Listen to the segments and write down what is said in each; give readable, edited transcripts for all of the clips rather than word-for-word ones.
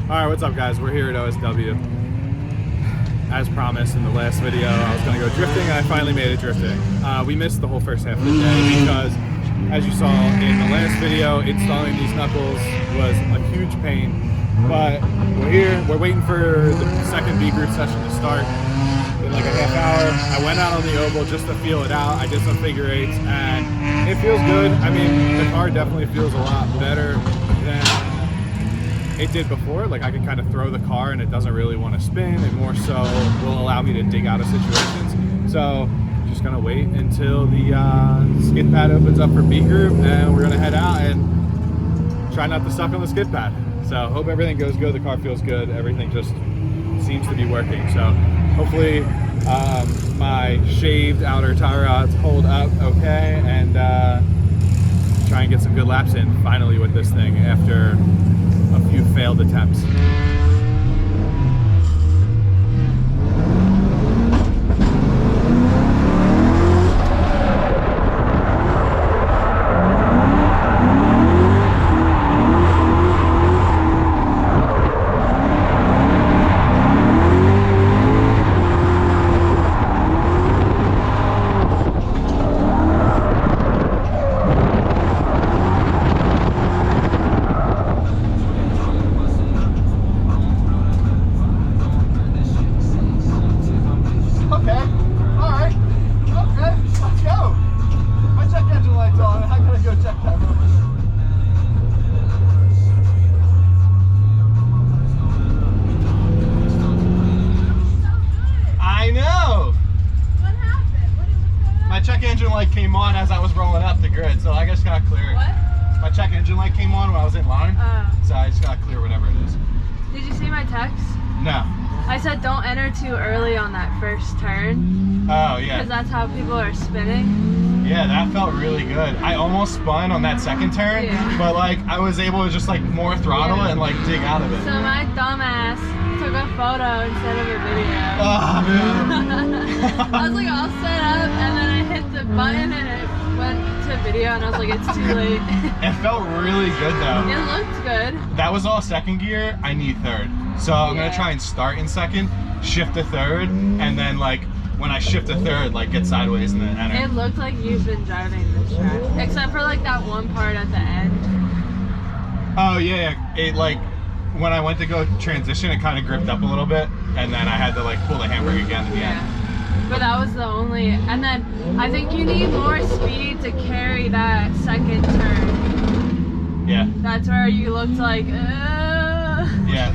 Alright, what's up guys? We're here at OSW. As promised in the last video, I was going to go drifting and I finally made it drifting. We missed the whole first half of the day because, as you saw in the last video, installing these knuckles was a huge pain. But we're here, we're waiting for the second B group session to start in like a half hour. I went out on the oval just to feel it out. I did some figure eights and it feels good. I mean, the car definitely feels a lot better than it did before. Like I can kind of throw the car and it doesn't really want to spin. It more so will allow me to dig out of situations. So just gonna wait until the skid pad opens up for B group and we're gonna head out and try not to suck on the skid pad. So hope everything goes good. The car feels good. Everything just seems to be working. So hopefully my shaved outer tie rods hold up okay and try and get some good laps in finally with this thing after a few failed attempts. Engine light came on as I was rolling up the grid, so I just got clear. What? My check engine light came on when I was in line, so I just got clear whatever it is. Did you see my text? No. I said don't enter too early on that first turn. Oh, yeah. Because that's how people are spinning. Yeah, that felt really good. I almost spun on that second turn, but like I was able to just like more throttle and like dig out of it. So my dumbass took a photo instead of a video. Oh, man. I was like all set up and then I hit the button and it went to video and I was like, it's too late. It felt really good though. It looked good. That was all second gear. I need third. So I'm gonna try and start in second, shift to third, and then like when I shift to third, like get sideways and then enter. It looked like you've been driving this track. Except for like that one part at the end. Oh yeah, it like when I went to go transition, it kind of gripped up a little bit, and then I had to like pull the handbrake again at the end. But that was the only, and then I think you need more speed to carry that second turn. Yeah. That's where you looked like, Yeah.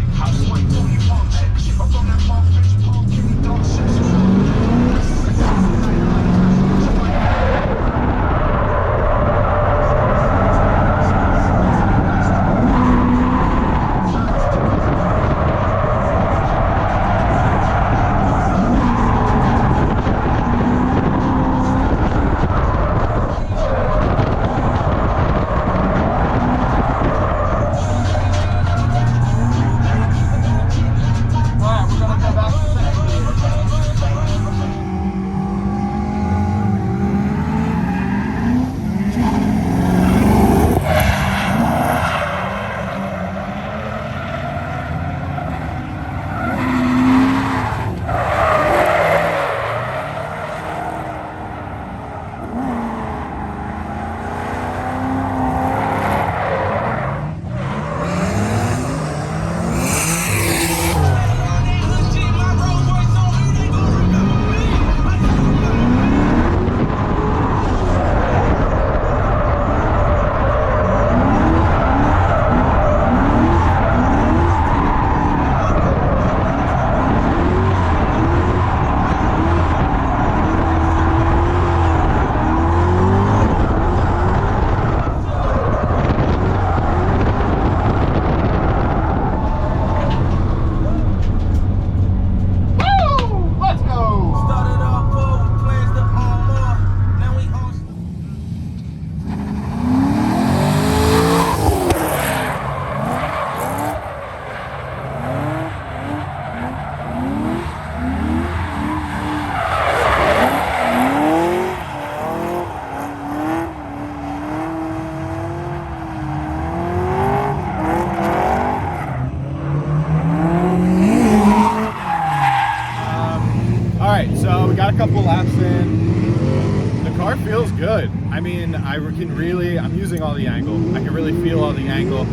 I mean, I'm using all the angle. I can really feel all the angle.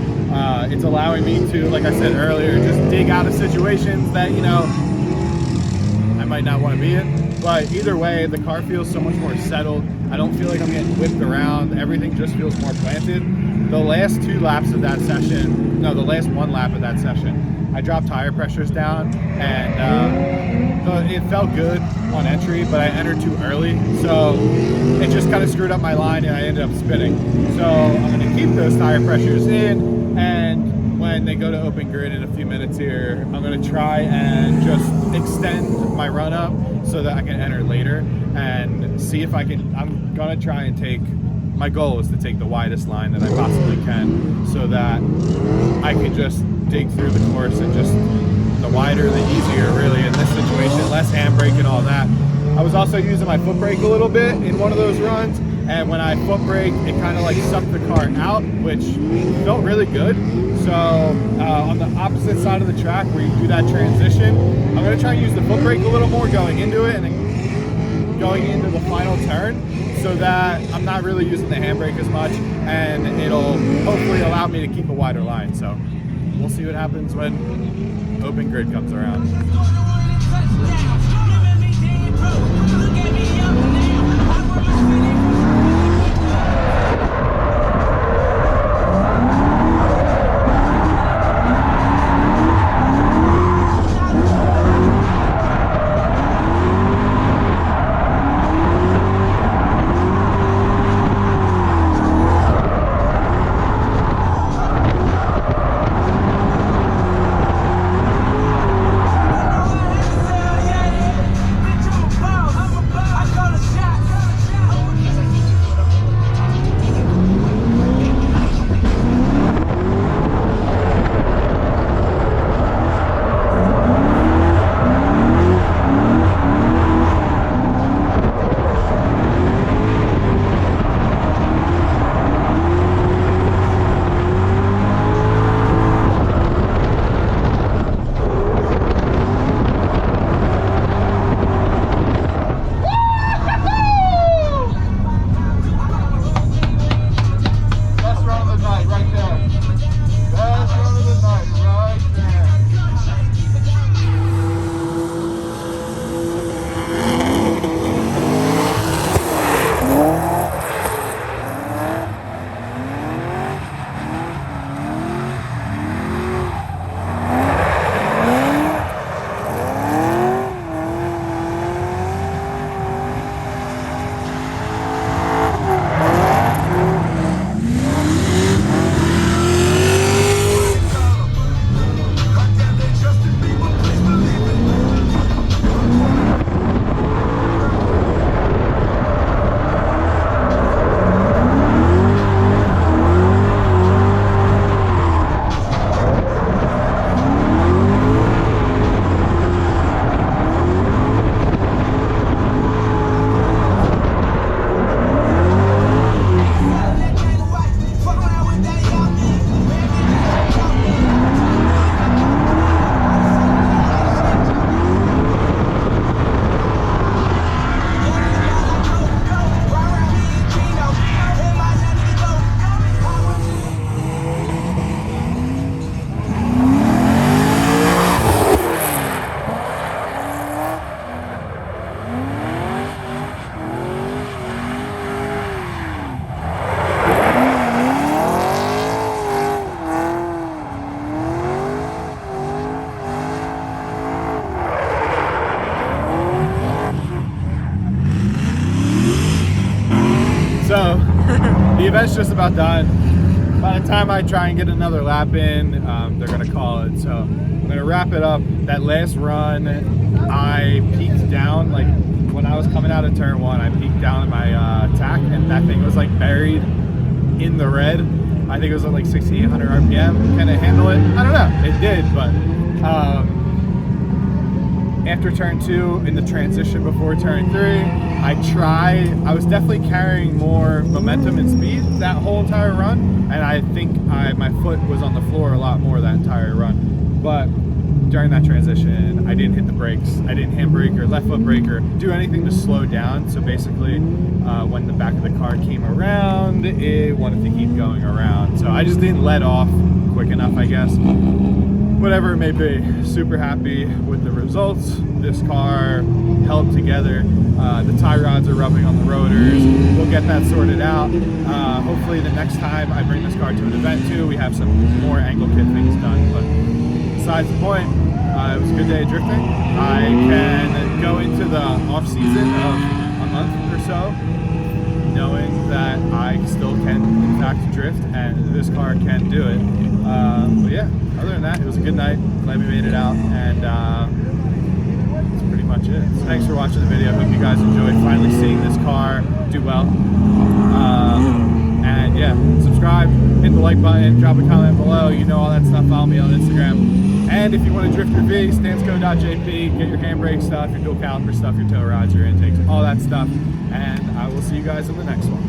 It's allowing me to, like I said earlier, just dig out of situations that, you know, I might not want to be in. But either way, the car feels so much more settled. I don't feel like I'm getting whipped around. Everything just feels more planted. The last 2 laps of that session, no, the last 1 lap of that session, I dropped tire pressures down, and it felt good on entry, but I entered too early, so it just kind of screwed up my line, and I ended up spinning. So I'm going to keep those tire pressures in, and when they go to open grid in a few minutes here, I'm going to try and just extend my run up so that I can enter later and see if I can. I'm going to try and take, my goal is to take the widest line that I possibly can so that I can just dig through the course, and just the wider the easier really in this situation, less handbrake and all that. I was also using my foot brake a little bit in one of those runs, and when I foot brake, it kind of like sucked the car out, which felt really good. So on the opposite side of the track where you do that transition, I'm going to try and use the foot brake a little more going into it and then going into the final turn, so that I'm not really using the handbrake as much, and it'll hopefully allow me to keep a wider line. So we'll see what happens when open grid comes around. So the event's just about done. By the time I try and get another lap in, they're gonna call it. So I'm gonna wrap it up. That last run, I peaked down, like when I was coming out of turn 1, I peaked down in my tack, and that thing was like buried in the red. I think it was at like 6,800 RPM. Can it handle it? I don't know. It did, but after turn 2, in the transition before turn 3, I was definitely carrying more momentum and speed that whole entire run, and I think my foot was on the floor a lot more that entire run. But during that transition, I didn't hit the brakes. I didn't handbrake or left foot brake or do anything to slow down. So basically, when the back of the car came around, it wanted to keep going around. So I just didn't let off quick enough, I guess. Whatever it may be, super happy with the results. This car held together. The tie rods are rubbing on the rotors. We'll get that sorted out. Hopefully the next time I bring this car to an event too, we have some more angle kit things done. But besides the point, it was a good day of drifting. I can go into the off season of a month or so knowing that I still can in fact drift and this car can do it. But yeah, other than that, it was a good night. Glad we made it out, and that's pretty much it. So thanks for watching the video. Hope you guys enjoyed finally seeing this car do well. And yeah, subscribe, hit the like button, drop a comment below. You know all that stuff. Follow me on Instagram. And if you want to drift your V, stansco.jp, get your handbrake stuff, your dual caliper stuff, your tow rods, your intakes, all that stuff. And I will see you guys in the next one.